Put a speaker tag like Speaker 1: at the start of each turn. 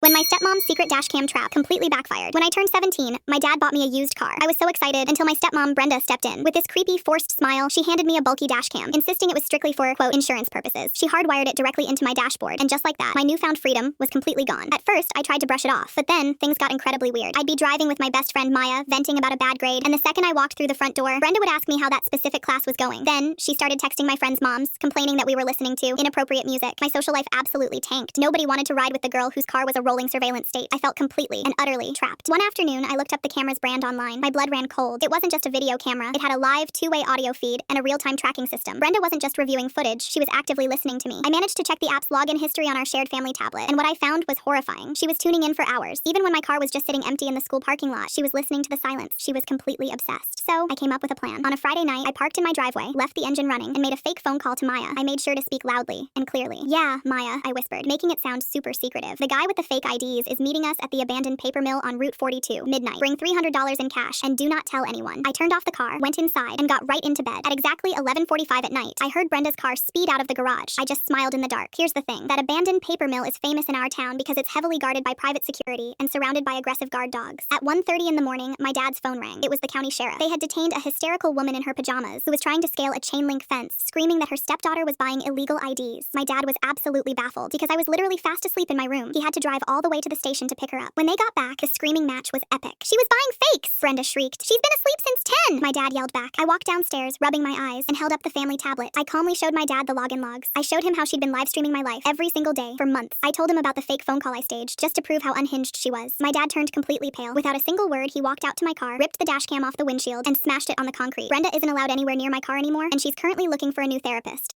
Speaker 1: When my stepmom's secret dashcam trap completely backfired. When I turned 17, my dad bought me a used car. I was so excited until my stepmom, Brenda, stepped in. With this creepy, forced smile, she handed me a bulky dashcam, insisting it was strictly for, quote, insurance purposes. She hardwired it directly into my dashboard, and just like that, my newfound freedom was completely gone. At first, I tried to brush it off, but then, things got incredibly weird. I'd be driving with my best friend Maya, venting about a bad grade, and the second I walked through the front door, Brenda would ask me how that specific class was going. Then, she started texting my friends' moms, complaining that we were listening to inappropriate music. My social life absolutely tanked. Nobody wanted to ride with the girl whose car was a rolling surveillance state. I felt completely and utterly trapped. One afternoon, I looked up the camera's brand online. My blood ran cold. It wasn't just a video camera. It had a live, two-way audio feed and a real-time tracking system. Brenda wasn't just reviewing footage. She was actively listening to me. I managed to check the app's login history on our shared family tablet, and what I found was horrifying. She was tuning in for hours. Even when my car was just sitting empty in the school parking lot, she was listening to the silence. She was completely obsessed. So, I came up with a plan. On a Friday night, I parked in my driveway, left the engine running, and made a fake phone call to Maya. I made sure to speak loudly and clearly. "Yeah, Maya," I whispered, making it sound super secretive. "The guy with the fake IDs is meeting us at the abandoned paper mill on Route 42, midnight. Bring $300 in cash, and do not tell anyone." I turned off the car, went inside, and got right into bed. At exactly 11:45 at night, I heard Brenda's car speed out of the garage. I just smiled in the dark. Here's the thing. That abandoned paper mill is famous in our town because it's heavily guarded by private security and surrounded by aggressive guard dogs. At 1:30 in the morning, my dad's phone rang. It was the county sheriff. They had detained a hysterical woman in her pajamas who was trying to scale a chain-link fence, screaming that her stepdaughter was buying illegal IDs. My dad was absolutely baffled because I was literally fast asleep in my room. He had to drive all the way to the station to pick her up. When they got back, the screaming match was epic. "She was buying fakes!" Brenda shrieked. "She's been asleep since 10!" My dad yelled back. I walked downstairs, rubbing my eyes, and held up the family tablet. I calmly showed my dad the login logs. I showed him how she'd been live streaming my life every single day for months. I told him about the fake phone call I staged, just to prove how unhinged she was. My dad turned completely pale. Without a single word, he walked out to my car, ripped the dashcam off the windshield, and smashed it on the concrete. Brenda isn't allowed anywhere near my car anymore, and she's currently looking for a new therapist.